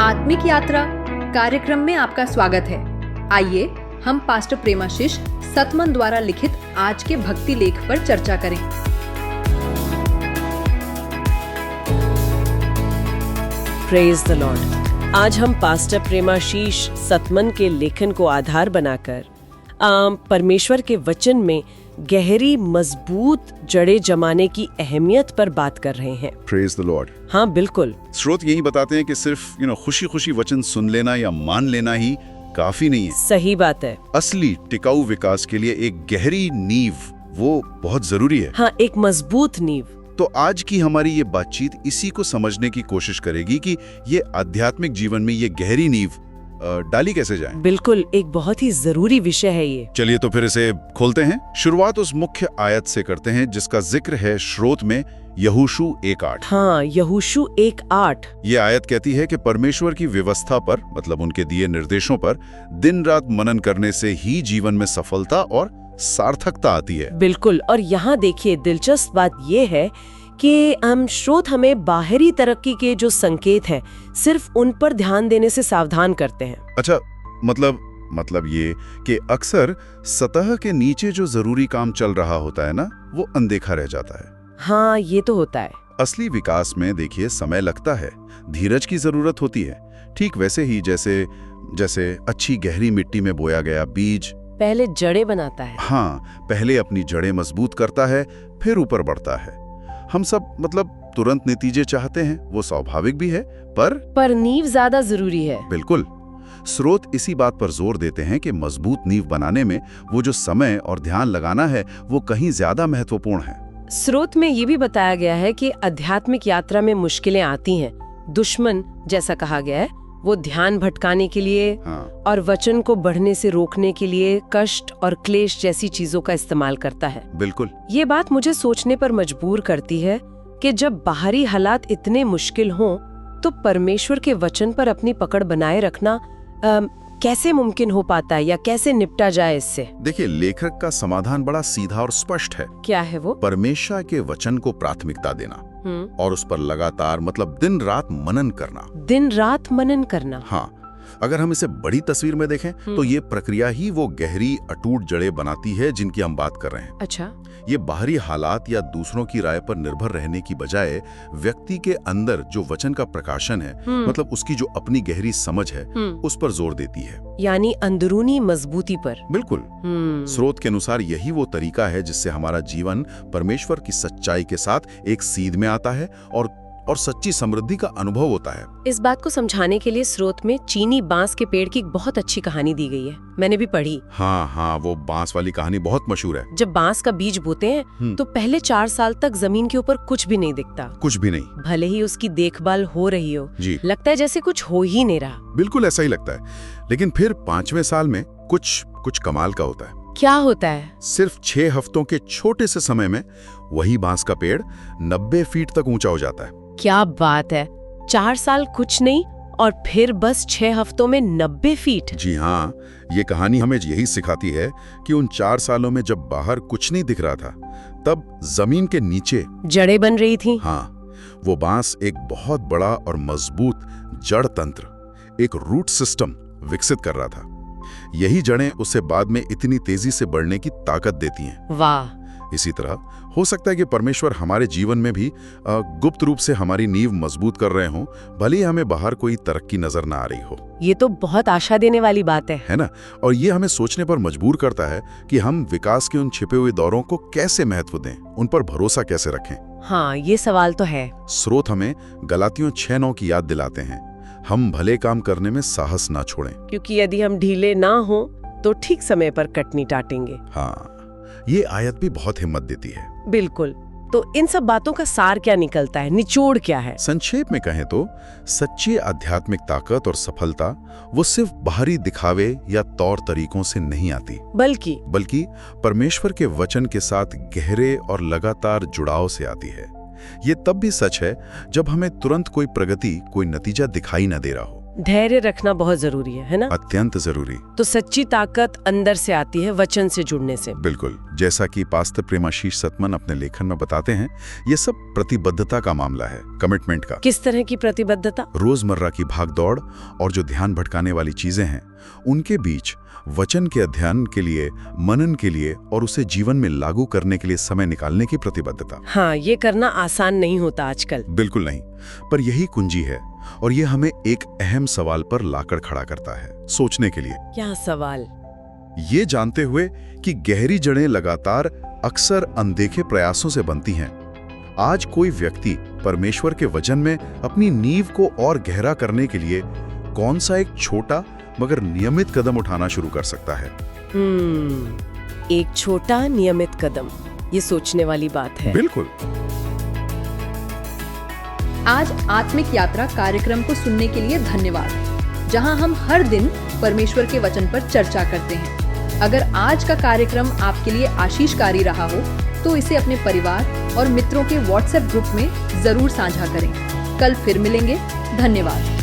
आत्मिक यात्रा कार्यक्रम में आपका स्वागत है। आइए हम पास्टर प्रेमाशीष सतमन द्वारा लिखित आज के भक्ति लेख पर चर्चा करें। Praise the Lord. आज हम पास्टर प्रेमाशीष सतमन के लेखन को आधार बनाकर परमेश्वर के वचन में गहरी मजबूत जड़ें जमाने की अहमियत पर बात कर रहे हैं। Praise the Lord. हाँ बिल्कुल। स्रोत यही बताते हैं कि सिर्फ खुशी खुशी वचन सुन लेना या मान लेना ही काफी नहीं है। सही बात है। असली टिकाऊ विकास के लिए एक गहरी नींव वो बहुत जरूरी है। हाँ, एक मजबूत नींव। तो आज की हमारी ये बातचीत इसी को समझने की कोशिश करेगी कि ये आध्यात्मिक जीवन में ये गहरी नींव डाली कैसे जाए। बिल्कुल, एक बहुत ही जरूरी विषय है ये। चलिए तो फिर इसे खोलते हैं। शुरुआत उस मुख्य आयत से करते हैं जिसका जिक्र है श्रोत में, यहोशू 1:8। हाँ, यहोशू 1:8। ये आयत कहती है कि परमेश्वर की व्यवस्था पर, मतलब उनके दिए निर्देशों पर दिन रात मनन करने से ही जीवन में सफलता और सार्थकता आती है। बिल्कुल। और यहाँ देखिए, दिलचस्प बात ये है कि स्रोत हमें बाहरी तरक्की के जो संकेत हैं सिर्फ उन पर ध्यान देने से सावधान करते हैं। अच्छा, मतलब ये कि अक्सर सतह के नीचे जो जरूरी काम चल रहा होता है ना, वो अनदेखा रह जाता है। हाँ, ये तो होता है। असली विकास में देखिए समय लगता है, धीरज की जरूरत होती है। ठीक वैसे ही जैसे अच्छी गहरी मिट्टी में बोया गया बीज पहले जड़ें बनाता है। हाँ, पहले अपनी जड़ें मजबूत करता है, फिर ऊपर बढ़ता है। हम सब तुरंत नतीजे चाहते हैं, वो स्वाभाविक भी है, पर नींव ज्यादा जरूरी है। बिल्कुल। स्रोत इसी बात पर जोर देते हैं कि मजबूत नींव बनाने में वो जो समय और ध्यान लगाना है वो कहीं ज्यादा महत्वपूर्ण है। स्रोत में ये भी बताया गया है कि आध्यात्मिक यात्रा में मुश्किलें आती हैं। दुश्मन, जैसा कहा गया है, वो ध्यान भटकाने के लिए और वचन को बढ़ने से रोकने के लिए कष्ट और क्लेश जैसी चीजों का इस्तेमाल करता है। बिल्कुल। ये बात मुझे सोचने पर मजबूर करती है कि जब बाहरी हालात इतने मुश्किल हों तो परमेश्वर के वचन पर अपनी पकड़ बनाए रखना कैसे मुमकिन हो पाता है या कैसे निपटा जाए इससे। देखिए, लेखक का समाधान बड़ा सीधा और स्पष्ट है। क्या है वो? परमेश्वर के वचन को प्राथमिकता देना और उस पर लगातार दिन रात मनन करना। दिन रात मनन करना। हाँ, अगर हम इसे बड़ी तस्वीर में देखें तो ये प्रक्रिया ही वो गहरी अटूट जड़ें बनाती है जिनकी हम बात कर रहे हैं। अच्छा। ये बाहरी हालात या दूसरों की राय पर निर्भर रहने की बजाय व्यक्ति के अंदर जो वचन का प्रकाशन है, उसकी जो अपनी गहरी समझ है, उस पर जोर देती है, यानी अंदरूनी मजबूती पर। बिल्कुल। स्रोत के अनुसार यही वो तरीका है जिससे हमारा जीवन परमेश्वर की सच्चाई के साथ एक सीध में आता है और सच्ची समृद्धि का अनुभव होता है। इस बात को समझाने के लिए स्रोत में चीनी बांस के पेड़ की बहुत अच्छी कहानी दी गई है। मैंने भी पढ़ी। हाँ, वो बांस वाली कहानी बहुत मशहूर है। जब बांस का बीज बोते हैं तो पहले 4 साल तक जमीन के ऊपर कुछ भी नहीं दिखता। कुछ भी नहीं। भले ही उसकी देखभाल हो रही हो, लगता है जैसे कुछ हो ही नहीं रहा। बिल्कुल ऐसा ही लगता है। लेकिन फिर 5वें साल में कुछ कमाल का होता है। क्या होता है? सिर्फ 6 हफ्तों के छोटे से समय में वही बांस का पेड़ 90 फीट तक ऊंचा हो जाता है। क्या बात है! 4 साल कुछ नहीं और फिर बस 6 हफ्तों में 90 फीट। जी हाँ, ये कहानी हमें यही सिखाती है कि उन 4 सालों में जब बाहर कुछ नहीं दिख रहा था, तब जमीन के नीचे जड़ें बन रही थी। हाँ, वो बांस एक बहुत बड़ा और मजबूत जड़ तंत्र, एक रूट सिस्टम विकसित कर रहा था। यही जड़ें उसे बाद में इतनी तेजी से बढ़ने की ताकत देती हैं। वाह! इसी तरह हो सकता है कि परमेश्वर हमारे जीवन में भी गुप्त रूप से हमारी नींव मजबूत कर रहे हों, भले ही हमें बाहर कोई तरक्की नजर ना आ रही हो। ये तो बहुत आशा देने वाली बात है ना? और ये हमें सोचने पर मजबूर करता है कि हम विकास के उन छिपे हुए दौरों को कैसे महत्व दें, उन पर भरोसा कैसे रखें। हाँ, ये सवाल तो है। स्रोत हमें गलातियों 6:9 की याद दिलाते हैं, हम भले काम करने में साहस ना छोड़ें, क्योंकि यदि हम ढीले ना हो तो ठीक समय पर कटनी टाटेंगे। हाँ, ये आयत भी बहुत हिम्मत देती है। बिल्कुल। तो इन सब बातों का सार क्या निकलता है, निचोड़ क्या है? संक्षेप में कहें तो सच्ची आध्यात्मिक ताकत और सफलता वो सिर्फ बाहरी दिखावे या तौर तरीकों से नहीं आती, बल्कि परमेश्वर के वचन के साथ गहरे और लगातार जुड़ाव से आती है। ये तब भी सच है जब हमें तुरंत कोई प्रगति, कोई नतीजा दिखाई न दे रहा हो। धैर्य रखना बहुत जरूरी है ना? अत्यंत जरूरी। तो सच्ची ताकत अंदर से आती है वचन से जुड़ने से। बिल्कुल, जैसा कि पास्टर प्रेमाशीष सतमन अपने लेखन में बताते हैं, ये सब प्रतिबद्धता का मामला है, कमिटमेंट का। किस तरह की प्रतिबद्धता? रोजमर्रा की भागदौड़ और जो ध्यान भटकाने वाली चीजें हैं, उनके बीच वचन के अध्ययन के लिए, मनन के लिए और उसे जीवन में लागू करने के लिए समय निकालने की प्रतिबद्धता। हाँ, ये करना आसान नहीं होता आजकल। बिल्कुल नहीं, पर यही कुंजी है और ये हमें एक अहम सवाल पर लाकर खड़ा करता है, सोचने के लिए। क्या सवाल? ये जानते हुए कि गहरी जड़ें लगातार अक्सर अनदेखे प्रयासों से बनती हैं, आज कोई व्यक्ति परमेश्वर के वचन में अपनी नींव को और गहरा करने के लिए कौन सा एक छोटा मगर नियमित कदम उठाना शुरू कर सकता है? एक छोटा नियमित कदम, ये सोचने वाली बात है। बिल्कुल। आज आत्मिक यात्रा कार्यक्रम को सुनने के लिए धन्यवाद, जहां हम हर दिन परमेश्वर के वचन पर चर्चा करते हैं। अगर आज का कार्यक्रम आपके लिए आशीषकारी रहा हो तो इसे अपने परिवार और मित्रों के व्हाट्सएप ग्रुप में जरूर साझा करें। कल फिर मिलेंगे। धन्यवाद।